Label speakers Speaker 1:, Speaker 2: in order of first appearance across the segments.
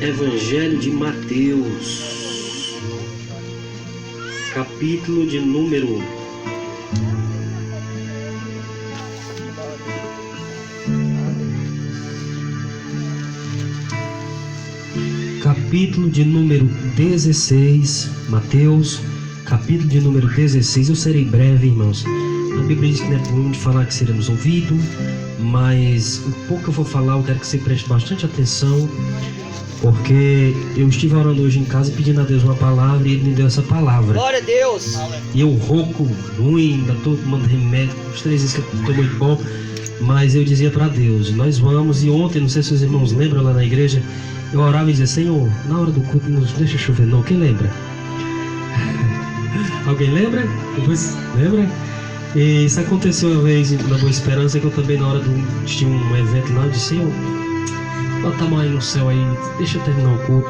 Speaker 1: Evangelho de Mateus, capítulo de número 16, Mateus, capítulo de número 16. Eu serei breve, irmãos. A Bíblia diz que não é por onde falar que seremos ouvidos, mas o pouco que eu vou falar, eu quero que você preste bastante atenção, porque eu estive orando hoje em casa e pedindo a Deus uma palavra, e Ele me deu essa palavra.
Speaker 2: Glória a Deus!
Speaker 1: E eu rouco, ruim, ainda estou tomando remédio, os 3 dias que eu estou muito bom, mas eu dizia para Deus, nós vamos. E ontem, não sei se os irmãos lembram, lá na igreja, eu orava e dizia, Senhor, na hora do culto não deixa chover não. Quem lembra? Alguém lembra? Depois, lembra? E isso aconteceu uma vez na Boa Esperança, que eu também, na hora tinha um evento lá, eu disse, Senhor, bota a mão aí no céu aí, deixa eu terminar o culto.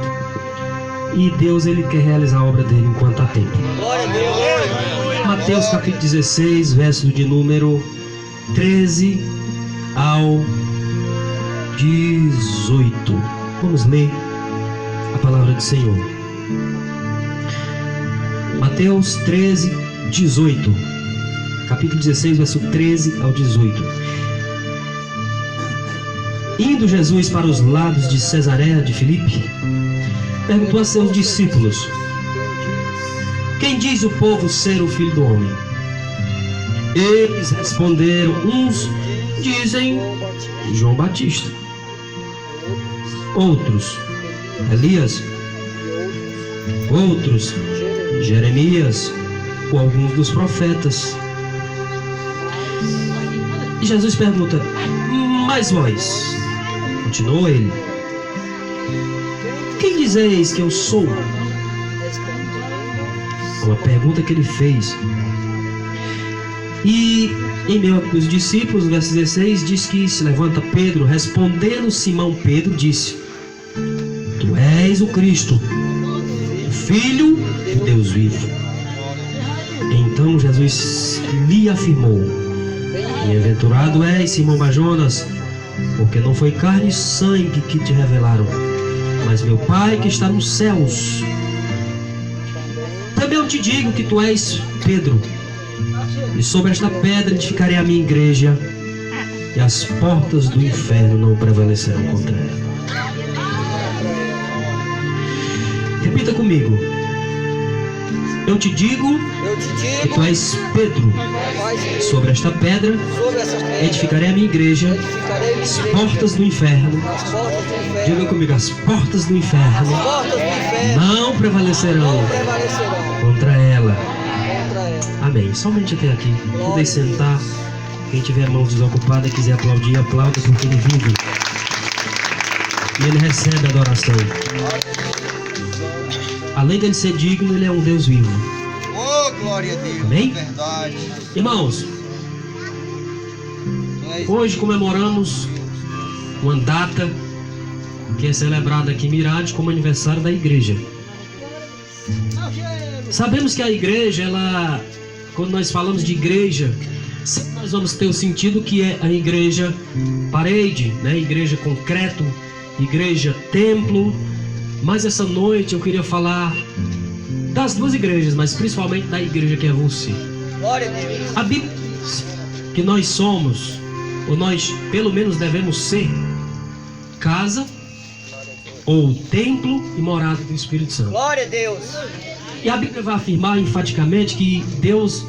Speaker 1: E Deus, Ele quer realizar a obra dele enquanto há tempo.
Speaker 2: Glória a Deus!
Speaker 1: Mateus capítulo 16, verso de número 13 ao 18. Vamos ler a palavra do Senhor. Mateus 13, 18. Capítulo 16, verso 13 ao 18. Indo Jesus para os lados de Cesareia de Filipe, perguntou a seus discípulos: quem diz o povo ser o Filho do Homem? Eles responderam: uns dizem João Batista, outros Elias, outros Jeremias ou alguns dos profetas. E Jesus pergunta: mas vós? Continuou ele: quem dizeis que eu sou? Uma pergunta que ele fez. E em meio aos discípulos, no verso 16, diz que se levanta Pedro, respondendo Simão Pedro, disse: tu és o Cristo, o Filho de Deus vivo. Então Jesus lhe afirmou: bem-aventurado és, Simão Bajonas, porque não foi carne e sangue que te revelaram, mas meu Pai que está nos céus. Também eu te digo que tu és Pedro, e sobre esta pedra edificarei a minha igreja, e as portas do inferno não prevalecerão contra ela. Repita comigo: eu te digo que tu és Pedro, sobre esta pedra edificarei a minha igreja, as portas do inferno, diga comigo, as portas do inferno não prevalecerão contra ela. Amém. Somente até aqui. Podem sentar. Quem tiver mãos desocupadas e quiser aplaudir, aplauda, porque Ele vive e Ele recebe a adoração. Além dele ser digno, Ele é um Deus vivo.
Speaker 2: Oh, glória a Deus.
Speaker 1: Amém?
Speaker 2: Verdade.
Speaker 1: Irmãos, hoje comemoramos uma data que é celebrada aqui em Mirade como aniversário da igreja. Sabemos que a igreja, quando nós falamos de igreja, sempre nós vamos ter o sentido que é a igreja parede, né? Igreja concreto, igreja templo. Mas essa noite eu queria falar das duas igrejas, mas principalmente da igreja que é você.
Speaker 2: Glória a Deus.
Speaker 1: A Bíblia diz que nós somos, ou nós pelo menos devemos ser, casa ou templo e morada do Espírito Santo.
Speaker 2: Glória a Deus.
Speaker 1: E a Bíblia vai afirmar enfaticamente que Deus,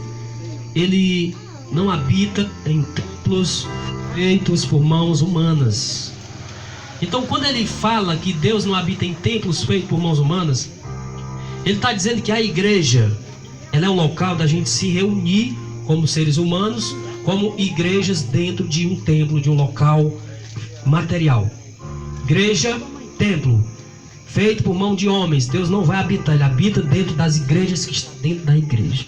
Speaker 1: Ele não habita em templos feitos por mãos humanas. Então, quando Ele fala que Deus não habita em templos feitos por mãos humanas, Ele está dizendo que a igreja, ela é um local da gente se reunir como seres humanos, como igrejas dentro de um templo, de um local material. Igreja, templo, feito por mão de homens. Deus não vai habitar, Ele habita dentro das igrejas que estão dentro da igreja.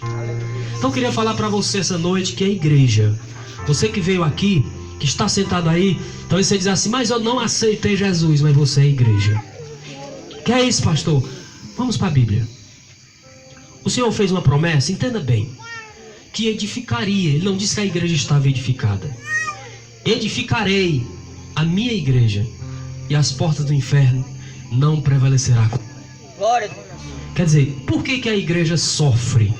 Speaker 1: Então eu queria falar para você essa noite que é igreja. Você que veio aqui, que está sentado aí, talvez você diz assim: mas eu não aceitei Jesus. Mas você é igreja. Que é isso, pastor? Vamos para a Bíblia. O Senhor fez uma promessa, entenda bem, que edificaria. Ele não disse que a igreja estava edificada. Edificarei a minha igreja, e as portas do inferno não prevalecerá.
Speaker 2: Glória a Deus.
Speaker 1: Quer dizer, por que que a igreja sofre?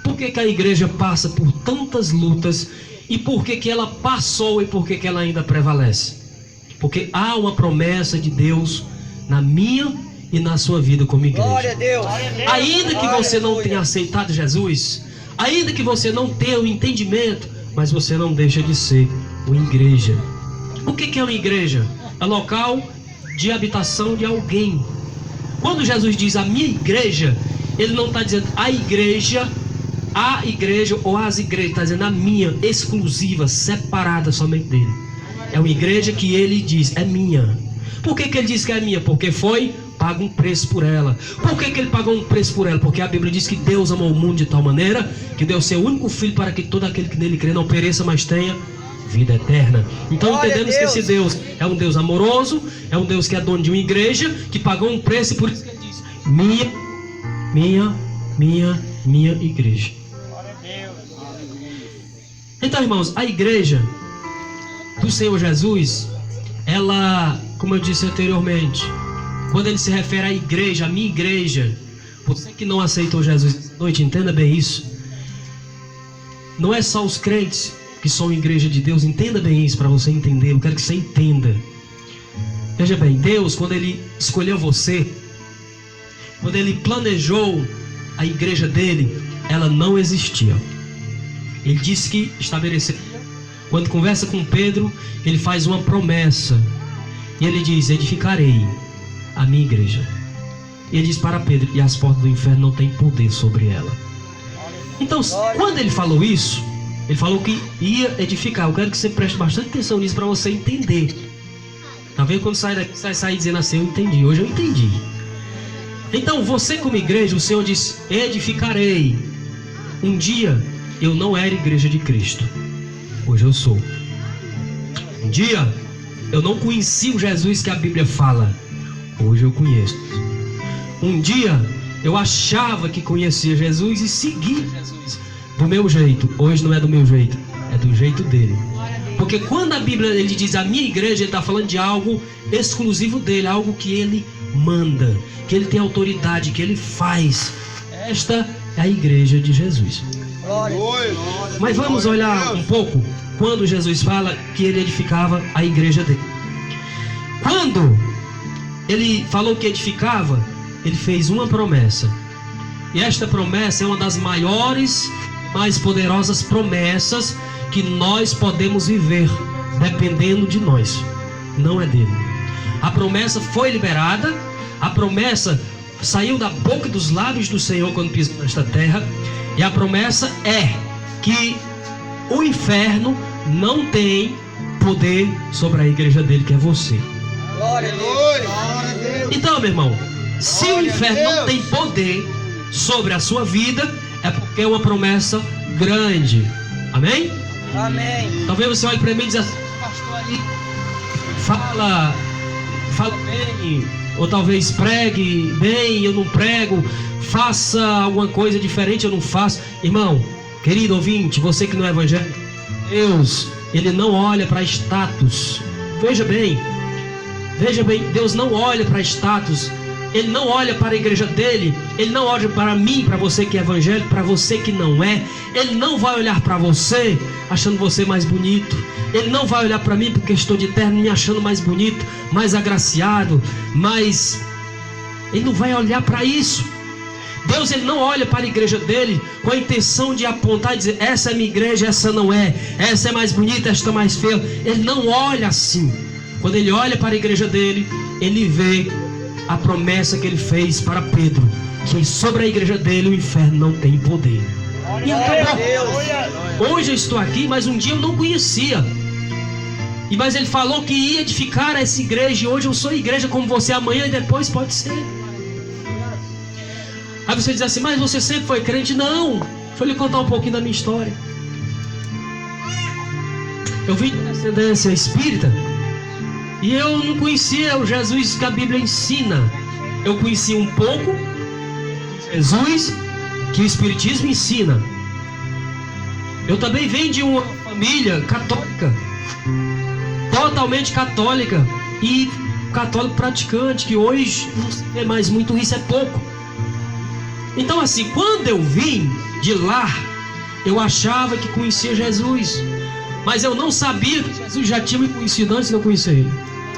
Speaker 1: Por que que a igreja passa por tantas lutas? E por que que ela passou e por que que ela ainda prevalece? Porque há uma promessa de Deus na minha e na sua vida como igreja.
Speaker 2: Glória a Deus.
Speaker 1: Ainda que você não
Speaker 2: Aleluia.
Speaker 1: tenha aceitado Jesus, ainda que você não tenha o entendimento, mas você não deixa de ser uma igreja. O que que é uma igreja? É local de habitação de alguém. Quando Jesus diz a minha igreja, ele não está dizendo a igreja ou as igrejas, está dizendo a minha, exclusiva, separada somente dele. É uma igreja que ele diz, é minha. Por que que ele diz que é minha? Porque foi pago um preço por ela. Por que que ele pagou um preço por ela? Porque a Bíblia diz que Deus amou o mundo de tal maneira que deu seu único filho para que todo aquele que nele crê não pereça, mas tenha vida eterna. Então
Speaker 2: Glória a
Speaker 1: entendemos que
Speaker 2: Deus.
Speaker 1: esse Deus é um Deus amoroso, é um Deus que é dono de uma igreja, que pagou um preço, e por isso que ele diz minha igreja. Então, irmãos, a igreja do Senhor Jesus, ela, como eu disse anteriormente, quando ele se refere à igreja, a minha igreja, você que não aceitou Jesus essa noite, entenda bem isso. Não é só os crentes que são igreja de Deus, entenda bem isso para você entender. Eu quero que você entenda. Veja bem, Deus, quando ele escolheu você, quando ele planejou a igreja dele, ela não existia. Ele disse que estabeleceria. Quando conversa com Pedro, ele faz uma promessa. E ele diz, edificarei a minha igreja. E ele diz para Pedro, e as portas do inferno não têm poder sobre ela. Então, quando ele falou isso, ele falou que ia edificar. Eu quero que você preste bastante atenção nisso para você entender. Talvez quando sair daqui, você vai sair dizendo assim, eu entendi. Hoje eu entendi. Então, você como igreja, o Senhor diz, edificarei. Um dia, eu não era igreja de Cristo. Hoje eu sou. Um dia, eu não conhecia o Jesus que a Bíblia fala. Hoje eu conheço. Um dia, eu achava que conhecia Jesus e seguia Jesus do meu jeito. Hoje não é do meu jeito, é do jeito dele. Porque quando a Bíblia ele diz a minha igreja, ele está falando de algo exclusivo dele, algo que ele manda, que ele tem autoridade, que ele faz. Esta é a igreja de Jesus. Mas vamos olhar um pouco quando Jesus fala que ele edificava a igreja dele. Quando ele falou que edificava, ele fez uma promessa. E esta promessa é uma das maiores, mais poderosas promessas que nós podemos viver, dependendo de nós, não é dele. A promessa foi liberada, a promessa saiu da boca e dos lábios do Senhor quando pisou nesta terra. E a promessa é que o inferno não tem poder sobre a igreja dele, que é você.
Speaker 2: Glória a Deus.
Speaker 1: Então, meu irmão, se o inferno não tem poder sobre a sua vida, é porque é uma promessa grande. Amém?
Speaker 2: Amém.
Speaker 1: Talvez você olhe para mim e diz assim, pastor ali, fala bem, ou talvez pregue bem, eu não prego, faça alguma coisa diferente, eu não faço. Irmão, querido ouvinte, você que não é evangélico, Deus, ele não olha para status. Veja bem, Deus não olha para status. Ele não olha para a igreja dele. Ele não olha para mim, para você que é evangélico, para você que não é. Ele não vai olhar para você achando você mais bonito. Ele não vai olhar para mim porque estou de terno me achando mais bonito, mais agraciado, mais... Ele não vai olhar para isso. Deus, ele não olha para a igreja dele com a intenção de apontar e dizer, essa é minha igreja, essa não é, essa é mais bonita, esta é mais feia. Ele não olha assim. Quando ele olha para a igreja dele, ele vê a promessa que ele fez para Pedro, que sobre a igreja dele o inferno não tem poder. E acabou. Hoje eu estou aqui, mas um dia eu não conhecia. Mas ele falou que ia edificar essa igreja, e hoje eu sou igreja como você, amanhã e depois pode ser. Aí você diz assim, mas você sempre foi crente? Não, deixa eu lhe contar um pouquinho da minha história. Eu vim de descendência espírita, e eu não conhecia o Jesus que a Bíblia ensina. Eu conhecia um pouco Jesus que o Espiritismo ensina. Eu também venho de uma família católica, totalmente católica, e católico praticante, que hoje não se vê mais muito isso, é pouco. Então assim, quando eu vim de lá, eu achava que conhecia Jesus, mas eu não sabia que Jesus já tinha me conhecido antes de eu conhecer Ele.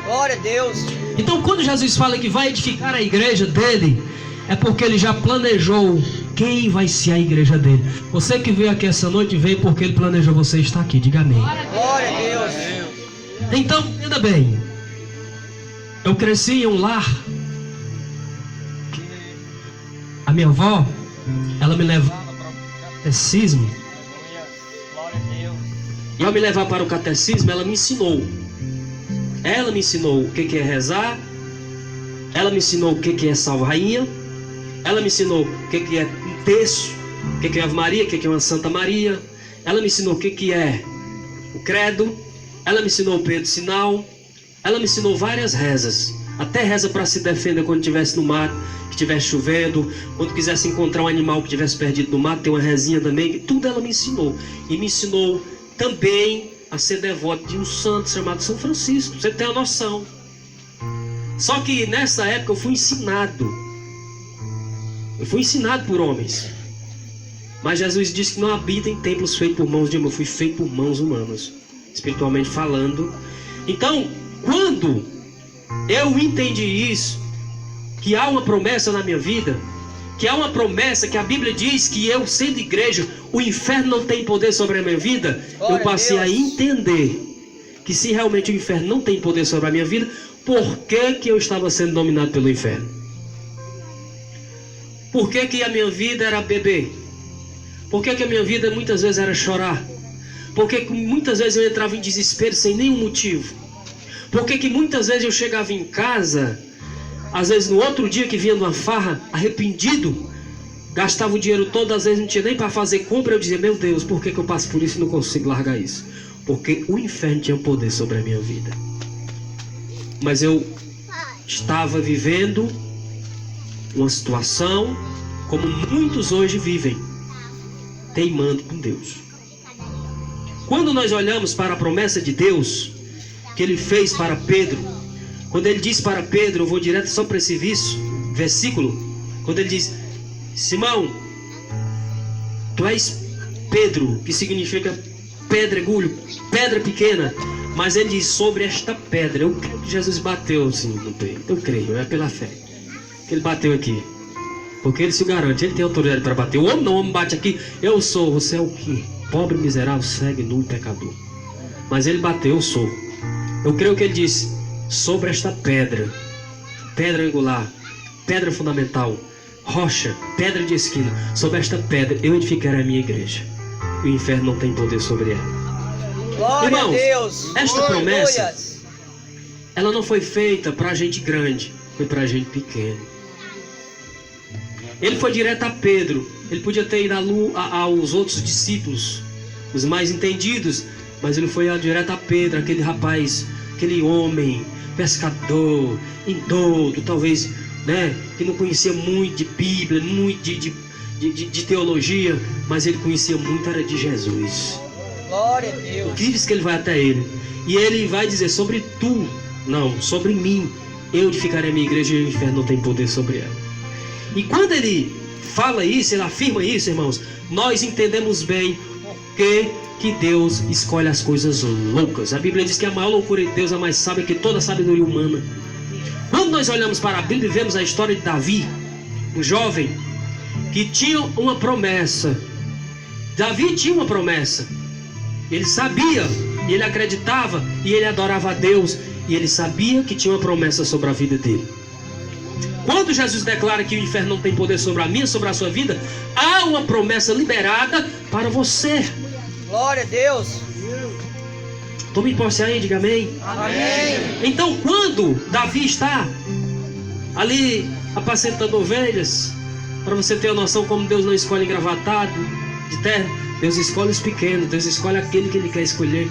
Speaker 2: Glória a Deus.
Speaker 1: Então quando Jesus fala que vai edificar a igreja dele, é porque Ele já planejou quem vai ser a igreja dele. Você que veio aqui essa noite, veio porque Ele planejou você estar aqui, diga amém.
Speaker 2: Glória a Deus.
Speaker 1: Então, entenda bem, eu cresci em um lar. A minha avó, ela me levava para o catecismo. E ao me levar para o catecismo, ela me ensinou. Ela me ensinou o que é rezar. Ela me ensinou o que é salve rainha. Ela me ensinou o que é um terço, o que é Ave Maria, o que é uma Santa Maria. Ela me ensinou o que é o credo. Ela me ensinou o Pedro Sinal. Ela me ensinou várias rezas. Até reza para se defender quando estivesse no mato, que estivesse chovendo, quando quisesse encontrar um animal que estivesse perdido no mato, tem uma rezinha também. Tudo ela me ensinou. E me ensinou também a ser devoto de um santo chamado São Francisco. Você tem a noção. Só que nessa época eu fui ensinado. Eu fui ensinado por homens. Mas Jesus disse que não habita em templos feitos por mãos de homens. Eu fui feito por mãos humanas, espiritualmente falando. Então, quando eu entendi isso, que há uma promessa na minha vida, que há uma promessa que a Bíblia diz que eu, sendo igreja, o inferno não tem poder sobre a minha vida, eu passei a entender que se realmente o inferno não tem poder sobre a minha vida, por que eu estava sendo dominado pelo inferno? Por que a minha vida era beber? Por que a minha vida muitas vezes era chorar? Por que muitas vezes eu entrava em desespero sem nenhum motivo? Por que muitas vezes eu chegava em casa, às vezes no outro dia que vinha numa farra, arrependido, gastava o dinheiro todo, às vezes não tinha nem para fazer compra, eu dizia, meu Deus, por que eu passo por isso e não consigo largar isso? Porque o inferno tinha poder sobre a minha vida. Mas eu estava vivendo uma situação como muitos hoje vivem, teimando com Deus. Quando nós olhamos para a promessa de Deus que Ele fez para Pedro, quando Ele disse para Pedro, eu vou direto só para esse versículo, quando Ele diz, Simão, tu és Pedro, que significa pedregulho, pedra pequena, mas Ele diz, sobre esta pedra, eu creio que Jesus bateu assim no peito, eu creio, é pela fé que Ele bateu aqui, porque Ele se garante, Ele tem autoridade para bater. O homem não, o homem bate aqui, eu sou, você é o quê? Pobre, miserável, cego, nu e pecador. Mas Ele bateu, eu sou. Eu creio que Ele disse, sobre esta pedra, pedra angular, pedra fundamental, rocha, pedra de esquina, sobre esta pedra eu edificarei a minha igreja. O inferno não tem poder sobre ela.
Speaker 2: Glória
Speaker 1: Irmãos,
Speaker 2: a Deus.
Speaker 1: esta promessa,
Speaker 2: Glórias.
Speaker 1: ela não foi feita para gente grande, foi para gente pequena. Ele foi direto a Pedro. Ele podia ter ido aos outros discípulos, os mais entendidos, mas ele foi direto a Pedro, aquele rapaz, aquele homem, pescador, indouto, talvez, né, que não conhecia muito de Bíblia, muito de teologia, mas ele conhecia muito, era de Jesus.
Speaker 2: Glória a Deus.
Speaker 1: O que diz que ele vai até ele? E ele vai dizer, sobre tu, não, sobre mim, eu edificarei a minha igreja e o inferno não tem poder sobre ela. E quando ele fala isso, ele afirma isso, irmãos, nós entendemos bem que Deus escolhe as coisas loucas. A Bíblia diz que a maior loucura de Deus é mais sábia que toda a sabedoria humana. Quando nós olhamos para a Bíblia e vemos a história de Davi, um jovem que tinha uma promessa. Davi tinha uma promessa. Ele sabia, e ele acreditava, e ele adorava a Deus, e ele sabia que tinha uma promessa sobre a vida dele. Quando Jesus declara que o inferno não tem poder sobre a minha, sobre a sua vida, há uma promessa liberada para você.
Speaker 2: Glória a Deus.
Speaker 1: Tome posse aí, diga amém.
Speaker 2: Amém.
Speaker 1: Então, quando Davi está ali apacentando ovelhas, para você ter a noção como Deus não escolhe engravatado de terra, Deus escolhe os pequenos, Deus escolhe aquele que Ele quer escolher.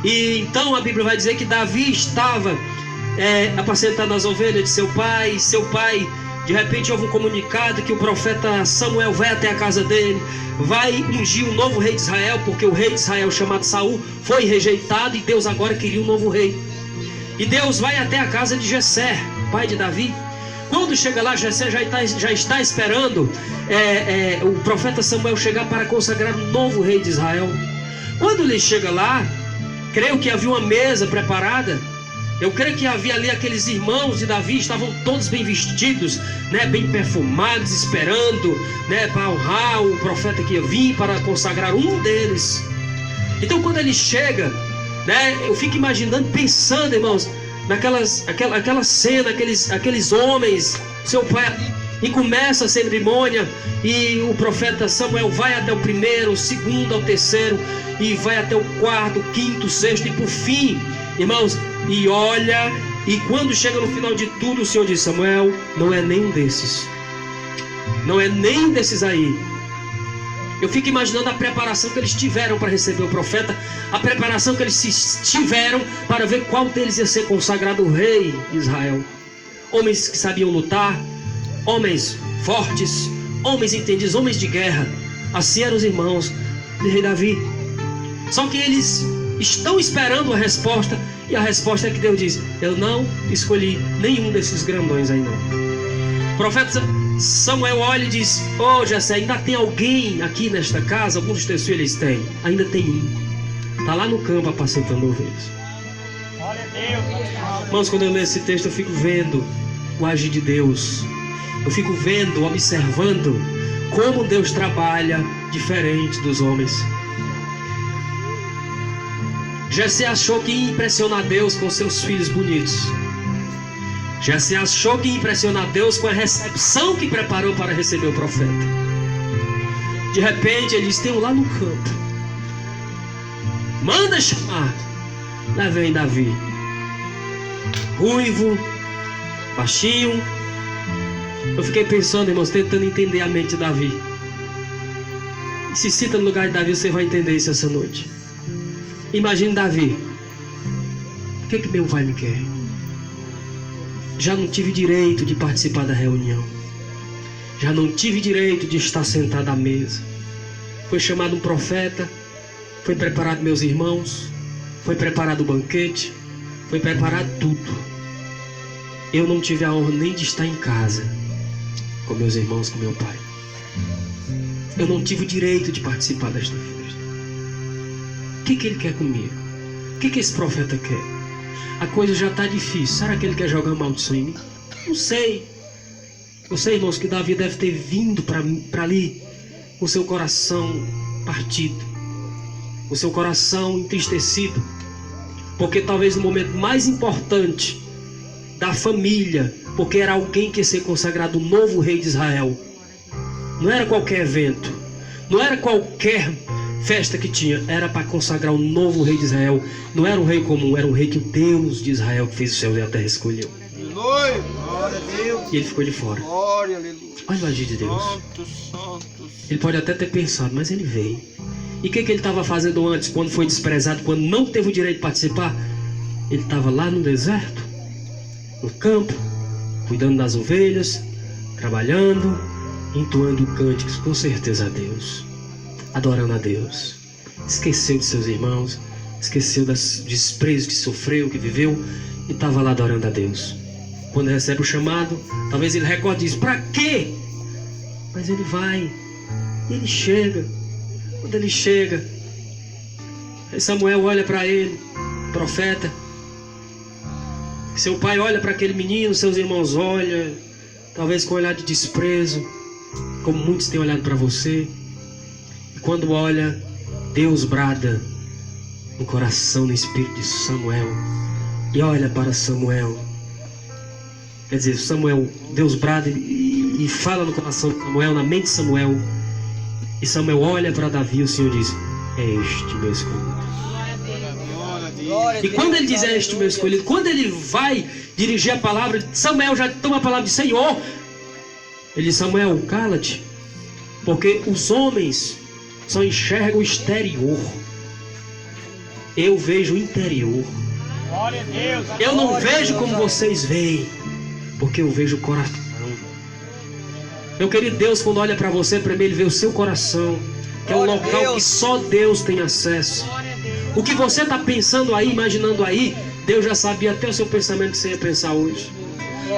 Speaker 1: E então a Bíblia vai dizer que Davi estava apacentando as ovelhas de seu pai. Seu pai, de repente, houve um comunicado que o profeta Samuel vai até a casa dele, vai ungir um novo rei de Israel, porque o rei de Israel, chamado Saul, foi rejeitado e Deus agora queria um novo rei. E Deus vai até a casa de Jessé, pai de Davi. Quando chega lá, Jessé já está esperando o profeta Samuel chegar para consagrar um novo rei de Israel. Quando ele chega lá, creio que havia uma mesa preparada. Eu creio que havia ali aqueles irmãos de Davi, estavam todos bem vestidos, né, bem perfumados, esperando, né, para honrar o profeta que ia vir, para consagrar um deles. Então quando ele chega, né, eu fico imaginando, pensando, irmãos, aquela cena, aqueles homens, seu pai ali, e começa a cerimônia, e o profeta Samuel vai até o primeiro, o segundo, ao terceiro, e vai até o quarto, quinto, sexto, e por fim, irmãos, e olha, e quando chega no final de tudo, o Senhor diz: Samuel, não é nenhum desses, não é nenhum desses aí. Eu fico imaginando a preparação que eles tiveram para receber o profeta, a preparação que eles tiveram para ver qual deles ia ser consagrado rei de Israel. Homens que sabiam lutar, homens fortes, homens entendidos, homens de guerra. Assim eram os irmãos de rei Davi. Só que eles estão esperando a resposta, e a resposta é que Deus diz: eu não escolhi nenhum desses grandões aí não. O profeta Samuel olha e diz: ô Jessé, ainda tem alguém aqui nesta casa? Alguns dos teus filhos têm? Ainda tem um, está lá no campo apacentando ovelhas. Irmãos, quando eu leio esse texto, eu fico vendo o agir de Deus. Eu fico vendo, observando como Deus trabalha diferente dos homens. Jessé achou que ia impressionar Deus com seus filhos bonitos. Jessé achou que ia impressionar Deus com a recepção que preparou para receber o profeta. De repente ele disse: tem um lá no campo, manda chamar. Lá vem Davi, ruivo, baixinho. Eu fiquei pensando, irmãos, tentando entender a mente de Davi. E se cita no lugar de Davi, você vai entender isso essa noite. Imagine Davi: o que meu pai me quer? Já não tive direito de participar da reunião, já não tive direito de estar sentado à mesa. Foi chamado um profeta, foi preparado meus irmãos, foi preparado o banquete, foi preparado tudo. Eu não tive a honra nem de estar em casa com meus irmãos, com meu pai. Eu não tive o direito de participar desta festa. O que ele quer comigo? O que esse profeta quer? A coisa já está difícil. Será que ele quer jogar maldição em mim? Não sei. Eu sei, irmãos, que Davi deve ter vindo para ali com seu coração partido, o seu coração entristecido, porque talvez no momento mais importante da família, porque era alguém que ia ser consagrado o novo rei de Israel. Não era qualquer evento, não era qualquer festa que tinha, era para consagrar o novo rei de Israel. Não era um rei comum, era um rei que o Deus de Israel, que fez o céu e a terra, escolheu. E ele ficou de fora. Olha o agir de Deus. Ele pode até ter pensado, mas ele veio. E o que ele estava fazendo antes, quando foi desprezado, quando não teve o direito de participar? Ele estava lá no deserto, no campo, cuidando das ovelhas, trabalhando, entoando cânticos, com certeza a Deus, adorando a Deus. Esqueceu de seus irmãos, esqueceu dos desprezos que sofreu, que viveu, e estava lá adorando a Deus. Quando recebe o chamado, talvez ele recorde e diz: para quê? Mas ele vai, ele chega. Quando ele chega, Samuel olha para ele, profeta. Seu pai olha para aquele menino, seus irmãos olham, talvez com um olhar de desprezo, como muitos têm olhado para você. E quando olha, Deus brada no coração, no espírito de Samuel, e olha para Samuel. Quer dizer, Samuel, Deus brada e fala no coração de Samuel, na mente de Samuel. E Samuel olha para Davi, e o Senhor diz: é este meu escolhido. E quando ele diz: é este meu escolhido, quando ele vai dirigir a palavra, Samuel já toma a palavra de Senhor. Ele diz: Samuel, cala-te, porque os homens só enxergam o exterior, eu vejo o interior. Eu não vejo como vocês veem, porque eu vejo o coração. Meu querido, Deus, quando olha para você, primeiro ele vê o seu coração, que é um local que só Deus tem acesso. O que você está pensando aí, imaginando aí, Deus já sabia até o seu pensamento que você ia pensar hoje.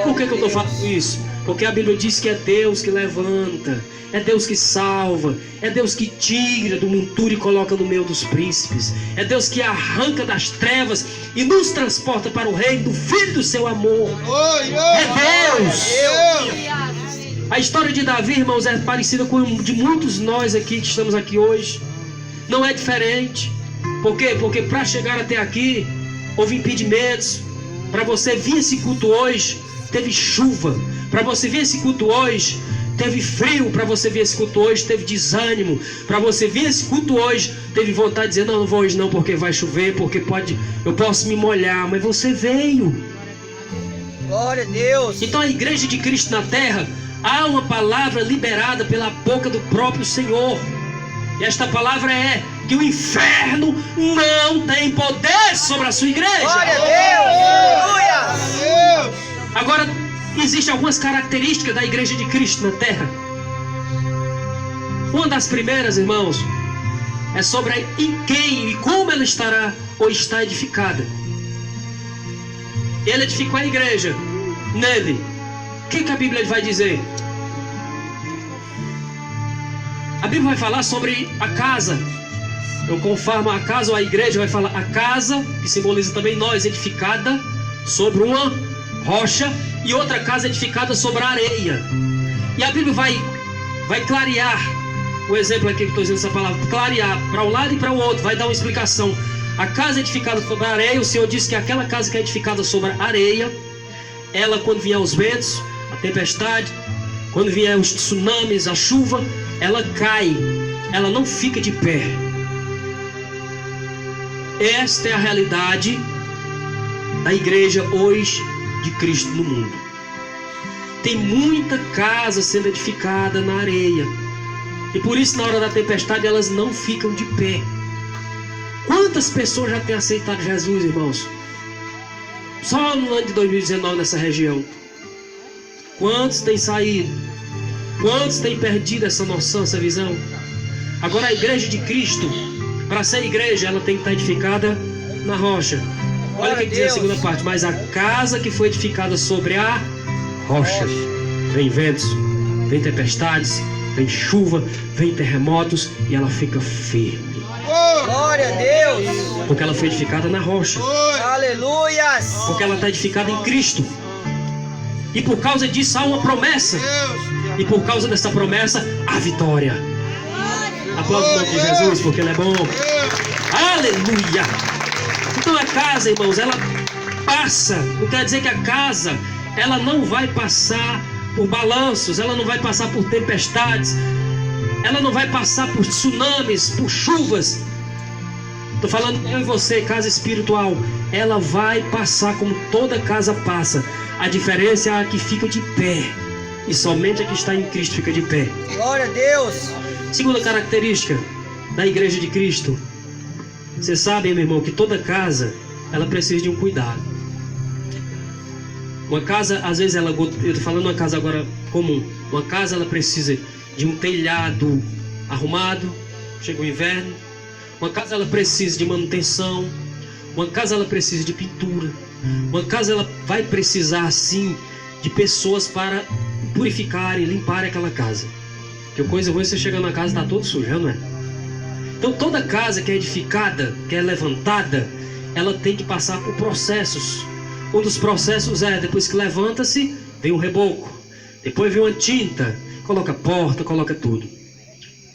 Speaker 1: Por que eu estou falando isso? Porque a Bíblia diz que é Deus que levanta, é Deus que salva, é Deus que tira do monturo e coloca no meio dos príncipes, é Deus que arranca das trevas e nos transporta para o reino do Filho do seu amor. É Deus! A história de Davi, irmãos, é parecida com a de muitos nós aqui que estamos aqui hoje. Não é diferente. Por quê? Porque para chegar até aqui houve impedimentos. Para você vir esse culto hoje, teve chuva. Para você vir esse culto hoje, teve frio. Para você vir esse culto hoje, teve desânimo. Para você vir esse culto hoje, teve vontade de dizer, não vou hoje não, porque vai chover, porque eu posso me molhar. Mas você veio.
Speaker 2: Glória a Deus.
Speaker 1: Então a igreja de Cristo na terra, há uma palavra liberada pela boca do próprio Senhor. E esta palavra é que o inferno não tem poder sobre a sua igreja.
Speaker 2: Glória a Deus. Aleluia.
Speaker 1: Agora, existem algumas características da igreja de Cristo na terra. Uma das primeiras, irmãos, é sobre em quem e como ela estará ou está edificada. Ele edificou a igreja nele. O que a Bíblia vai dizer? A Bíblia vai falar sobre a casa. Eu conformo a casa ou a igreja, vai falar a casa, que simboliza também nós, edificada sobre uma rocha, e outra casa edificada sobre a areia. E a Bíblia vai clarear o exemplo aqui que estou dizendo essa palavra, clarear para um lado e para o outro, vai dar uma explicação. A casa edificada sobre a areia, o Senhor disse que aquela casa que é edificada sobre a areia, ela, quando vier os ventos, a tempestade, quando vier os tsunamis, a chuva, ela cai, ela não fica de pé. Esta é a realidade da igreja hoje de Cristo no mundo. Tem muita casa sendo edificada na areia, e por isso na hora da tempestade elas não ficam de pé. Quantas pessoas já têm aceitado Jesus, irmãos? Só no ano de 2019 nessa região. Quantos têm saído? Quantos têm perdido essa noção, essa visão? Agora a igreja de Cristo, para ser igreja, ela tem que estar edificada na rocha. Olha o que diz a segunda parte. Mas a casa que foi edificada sobre a rocha, vem ventos, vem tempestades, vem chuva, vem terremotos, e ela fica firme.
Speaker 2: Glória a Deus.
Speaker 1: Porque ela foi edificada na rocha.
Speaker 2: Aleluias.
Speaker 1: Porque ela está edificada em Cristo. E por causa disso há uma promessa. E por causa dessa promessa, há vitória. Aplauda o nome de Jesus, porque Ele é bom. Aleluia. Então a casa, irmãos, ela passa. Não quer dizer que a casa, ela não vai passar por balanços, ela não vai passar por tempestades, ela não vai passar por tsunamis, por chuvas. Estou falando eu e você, casa espiritual. Ela vai passar como toda casa passa. A diferença é a que fica de pé. E somente a que está em Cristo fica de pé.
Speaker 2: Glória a Deus.
Speaker 1: Segunda característica da igreja de Cristo. Você sabe, meu irmão, que toda casa, ela precisa de um cuidado. Uma casa, às vezes eu estou falando uma casa agora comum. Uma casa, ela precisa de um telhado arrumado. Chega o inverno. Uma casa, ela precisa de manutenção. Uma casa, ela precisa de pintura. Uma casa, ela vai precisar, sim, de pessoas para purificar e limpar aquela casa. Que coisa ruim, você chega na casa e está todo sujo, não é? Então toda casa que é edificada, que é levantada, ela tem que passar por processos. Um dos processos é, depois que levanta-se, vem um reboco, depois vem uma tinta, coloca porta, coloca tudo.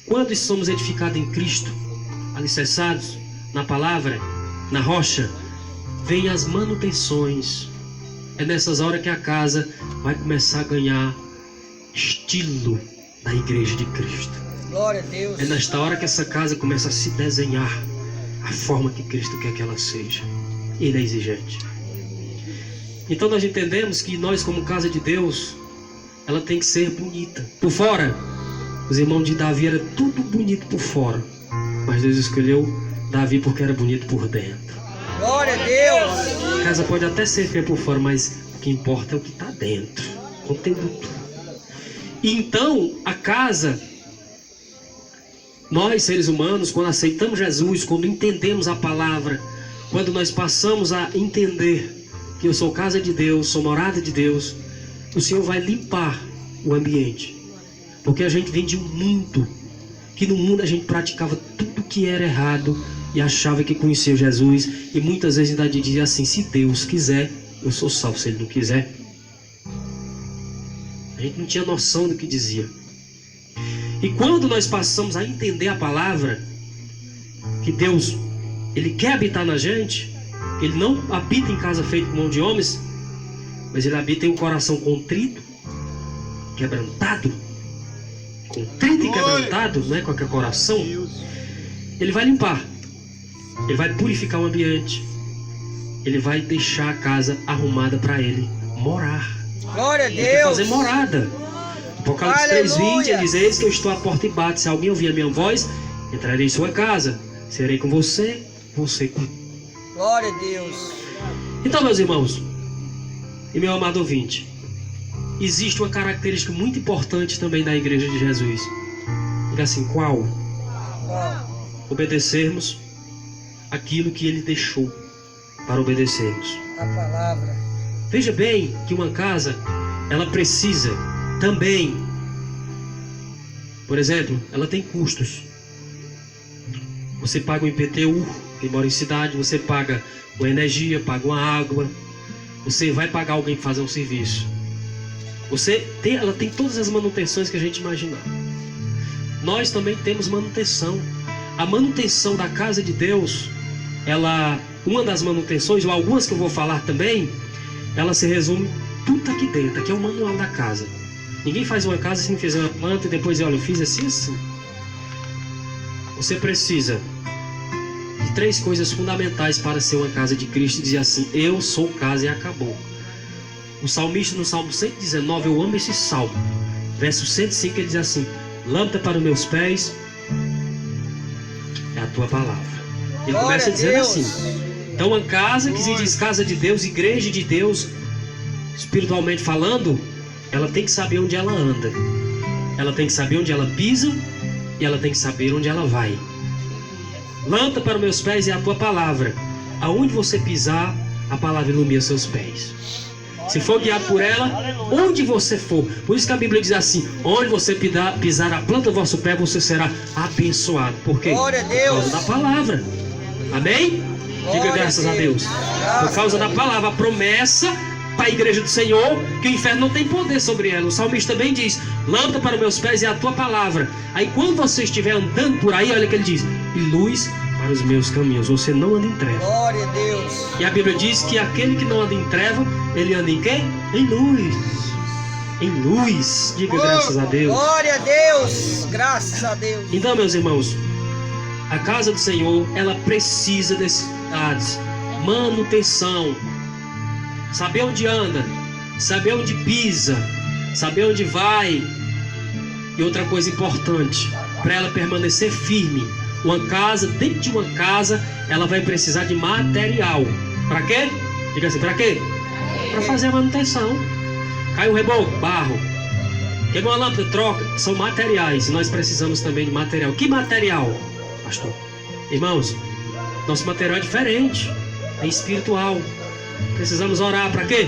Speaker 1: Quando somos edificados em Cristo, alicerçados na palavra, na rocha, vem as manutenções. É nessas horas que a casa vai começar a ganhar estilo da igreja de Cristo.
Speaker 2: Glória a Deus.
Speaker 1: É nesta hora que essa casa começa a se desenhar a forma que Cristo quer que ela seja. Ele é exigente. Então nós entendemos que nós, como casa de Deus, ela tem que ser bonita. Por fora, os irmãos de Davi era tudo bonito por fora, mas Deus escolheu Davi porque era bonito por dentro.
Speaker 2: Glória a Deus.
Speaker 1: A casa pode até ser feia por fora, mas o que importa é o que está dentro, o conteúdo. E então a casa, nós seres humanos, quando aceitamos Jesus, quando entendemos a palavra, quando nós passamos a entender que eu sou casa de Deus, sou morada de Deus, o Senhor vai limpar o ambiente. Porque a gente vem de um mundo, que no mundo a gente praticava tudo que era errado e achava que conhecia Jesus, e muitas vezes ainda dizia assim: se Deus quiser, eu sou salvo. Se Ele não quiser, a gente não tinha noção do que dizia. E quando nós passamos a entender a palavra, que Deus, Ele quer habitar na gente, Ele não habita em casa feita com mão de homens, mas Ele habita em um coração contrito, quebrantado. Contrito e quebrantado, não é qualquer coração. Ele vai limpar, Ele vai purificar o ambiente, Ele vai deixar a casa arrumada para Ele morar.
Speaker 2: Glória a
Speaker 1: Ele quer
Speaker 2: Deus.
Speaker 1: fazer morada. Apocalipse 3:20, ele diz: eis que eu estou à porta e bato. Se alguém ouvir a minha voz, entrarei em sua casa, serei com você, você comigo.
Speaker 2: Glória a Deus.
Speaker 1: Então, meus irmãos e meu amado ouvinte, existe uma característica muito importante também da Igreja de Jesus. Diga assim: qual? Obedecermos aquilo que Ele deixou para obedecermos.
Speaker 2: A palavra.
Speaker 1: Veja bem que uma casa, ela precisa também, por exemplo, ela tem custos. Você paga o IPTU, quem mora em cidade, você paga uma energia, paga uma água, você vai pagar alguém para fazer um serviço. Ela tem todas as manutenções que a gente imaginar. Nós também temos manutenção. A manutenção da casa de Deus, uma das manutenções, ou algumas que eu vou falar também, ela se resume tudo aqui dentro. Aqui é o manual da casa. Ninguém faz uma casa se não fizer uma planta e depois diz: olha, eu fiz assim. Você precisa de 3 coisas fundamentais para ser uma casa de Cristo e dizer assim: eu sou casa, e acabou. O salmista no Salmo 119, eu amo esse salmo, verso 105, ele diz assim: lâmpada para os meus pés é a tua palavra. Ele começa dizendo assim. Então, uma casa que se diz casa de Deus, igreja de Deus, espiritualmente falando, ela tem que saber onde ela anda, ela tem que saber onde ela pisa, e ela tem que saber onde ela vai. Lâmpada para os meus pés é a tua palavra. Aonde você pisar, a palavra ilumina seus pés. Se for guiado por ela, onde você for. Por isso que a Bíblia diz assim: onde você pisar a planta do vosso pé, você será abençoado. Por quê?
Speaker 2: Glória a Deus.
Speaker 1: Por causa da palavra. Amém? Diga graças a Deus. Por causa da palavra, a promessa para a igreja do Senhor, que o inferno não tem poder sobre ela. O salmista também diz: lâmpada para os meus pés é a tua palavra. Aí quando você estiver andando por aí, olha que ele diz: e luz para os meus caminhos. Você não anda em treva.
Speaker 2: Glória a Deus.
Speaker 1: E a Bíblia diz que aquele que não anda em treva, ele anda em quê? Em luz. Em luz. Diga graças a Deus.
Speaker 2: Glória a Deus. Graças a Deus.
Speaker 1: Então, meus irmãos, a casa do Senhor, ela precisa desses cuidados, manutenção, saber onde anda, saber onde pisa, saber onde vai. E outra coisa importante, para ela permanecer firme, uma casa, dentro de uma casa, ela vai precisar de material. Para quê? Diga assim: para quê? Para fazer a manutenção. Caiu o reboco, barro. Queimou a lâmpada, troca. São materiais. Nós precisamos também de material. Que material, pastor? Irmãos, nosso material é diferente, é espiritual. Precisamos orar. Para quê?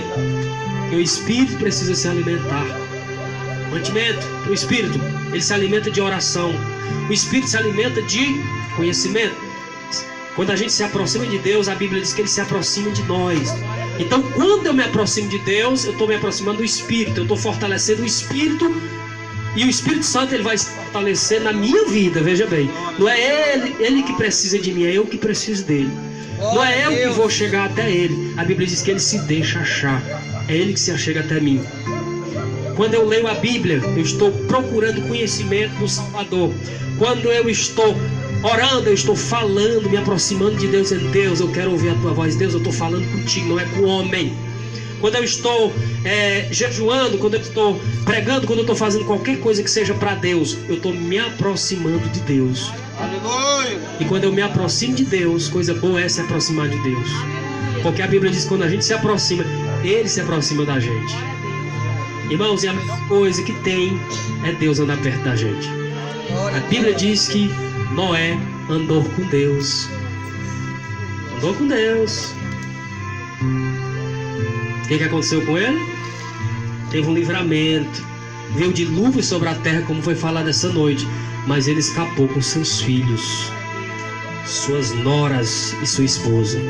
Speaker 1: Porque o espírito precisa se alimentar. Mantimento para o espírito, ele se alimenta de oração. O espírito se alimenta de conhecimento. Quando a gente se aproxima de Deus, a Bíblia diz que ele se aproxima de nós. Então, quando eu me aproximo de Deus, eu estou me aproximando do Espírito, eu estou fortalecendo o Espírito, e o Espírito Santo ele vai se fortalecer na minha vida. Veja bem, não é ele que precisa de mim, é eu que preciso dele. Não é eu que vou chegar até ele. A Bíblia diz que ele se deixa achar, é ele que se achega até mim. Quando eu leio a Bíblia, eu estou procurando conhecimento do Salvador. Quando eu estou orando, eu estou falando, me aproximando de Deus, dizendo: Deus, eu quero ouvir a tua voz. Deus, eu estou falando contigo, não é com o homem. Quando eu estou jejuando, quando eu estou pregando, quando eu estou fazendo qualquer coisa que seja para Deus, eu estou me aproximando de Deus.
Speaker 2: Aleluia.
Speaker 1: E quando eu me aproximo de Deus, coisa boa é se aproximar de Deus. Porque a Bíblia diz que quando a gente se aproxima, Ele se aproxima da gente. Irmãos, e a melhor coisa que tem é Deus andar perto da gente. A Bíblia diz que Noé andou com Deus. Andou com Deus. O que aconteceu com ele? Teve um livramento. Veio dilúvio sobre a terra, como foi falado essa noite. Mas ele escapou com seus filhos, suas noras e sua esposa.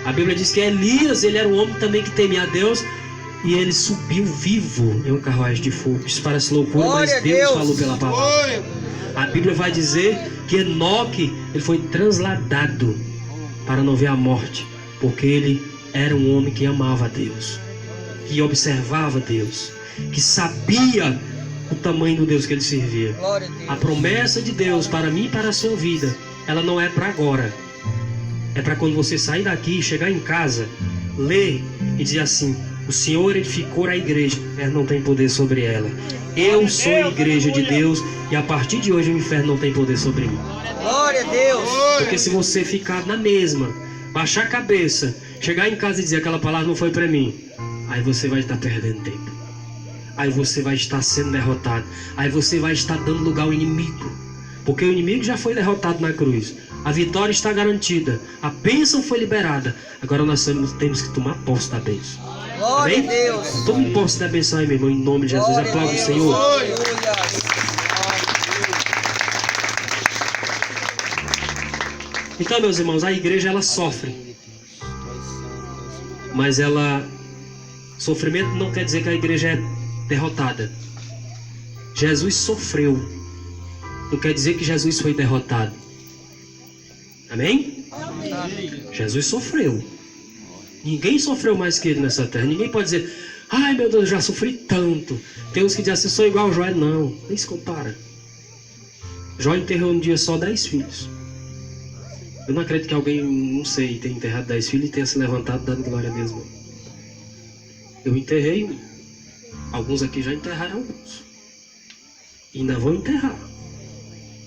Speaker 1: A Bíblia diz que Elias, ele era um homem também que temia a Deus. E ele subiu vivo em um carruagem de fogo. Isso parece loucura, mas Deus falou pela palavra. A Bíblia vai dizer que Enoque, ele foi transladado para não ver a morte, porque ele era um homem que amava a Deus, que observava Deus, que sabia o tamanho do Deus que ele servia. A promessa de Deus para mim e para a sua vida, ela não é para agora. É para quando você sair daqui, chegar em casa, ler e dizer assim: o Senhor edificou a igreja, o inferno não tem poder sobre ela. Eu sou a igreja de Deus e a partir de hoje o inferno não tem poder sobre mim.
Speaker 2: Glória a Deus.
Speaker 1: Porque se você ficar na mesma, baixar a cabeça, chegar em casa e dizer aquela palavra não foi para mim, aí você vai estar perdendo tempo. Aí você vai estar sendo derrotado. Aí você vai estar dando lugar ao inimigo. Porque o inimigo já foi derrotado na cruz. A vitória está garantida. A bênção foi liberada. Agora nós temos que tomar posse da bênção.
Speaker 2: Glória
Speaker 1: Amém?
Speaker 2: a Deus.
Speaker 1: Tome posse da benção aí, meu irmão, em nome de Jesus. Aplaude o Senhor.
Speaker 2: Aleluia.
Speaker 1: Então, meus irmãos, a igreja ela sofre. Mas sofrimento não quer dizer que a igreja é derrotada. Jesus sofreu. Não quer dizer que Jesus foi derrotado. Amém? Jesus sofreu. Ninguém sofreu mais que ele nessa terra. Ninguém pode dizer: ai meu Deus, eu já sofri tanto. Tem uns que dizem assim: sou igual ao Jó. Não, nem se compara. Jó enterrou um dia só 10 filhos. Eu não acredito que alguém, não sei, tenha enterrado 10 filhos e tenha se levantado dando glória a Deus, não. Eu enterrei um. Alguns aqui já enterraram alguns. E ainda vão enterrar.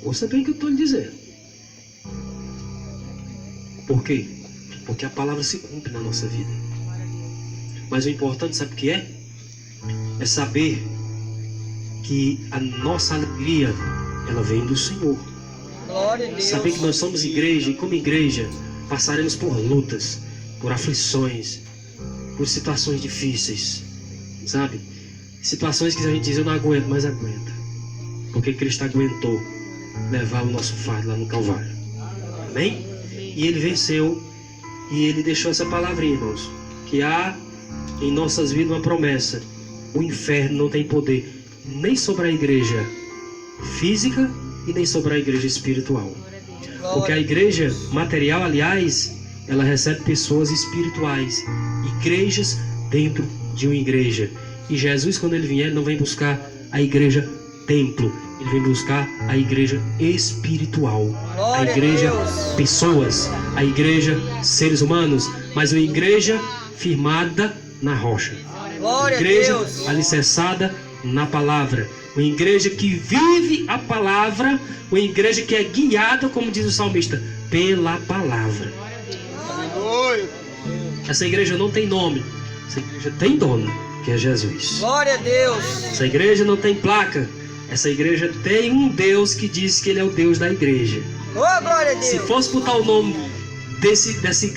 Speaker 1: Ouça bem o que eu estou lhe dizendo. Por quê? Porque a palavra se cumpre na nossa vida. Mas o importante, sabe o que é? É saber que a nossa alegria, ela vem do Senhor.
Speaker 2: Glória a Deus.
Speaker 1: Saber que nós somos igreja e como igreja passaremos por lutas, por aflições, por situações difíceis, sabe? Situações que a gente diz: eu não aguento, mas aguenta. Porque Cristo aguentou levar o nosso fardo lá no Calvário. Amém? E Ele venceu. E Ele deixou essa palavrinha, irmãos, que há em nossas vidas uma promessa: o inferno não tem poder nem sobre a igreja física e nem sobre a igreja espiritual. Porque a igreja material, aliás, ela recebe pessoas espirituais, igrejas dentro de uma igreja. E Jesus, quando Ele vier, Ele não vem buscar a igreja templo, Ele vem buscar a igreja espiritual, a igreja pessoas, a igreja seres humanos, mas uma igreja firmada na rocha, uma igreja alicerçada na palavra, uma igreja que vive a palavra, uma igreja que é guiada, como diz o salmista, pela palavra. Essa igreja não tem nome, essa igreja tem dono, que é Jesus.
Speaker 2: Glória a Deus.
Speaker 1: Essa igreja não tem placa. Essa igreja tem um Deus que diz que Ele é o Deus da igreja.
Speaker 2: Oh, glória a Deus.
Speaker 1: Se fosse botar o nome dessa igreja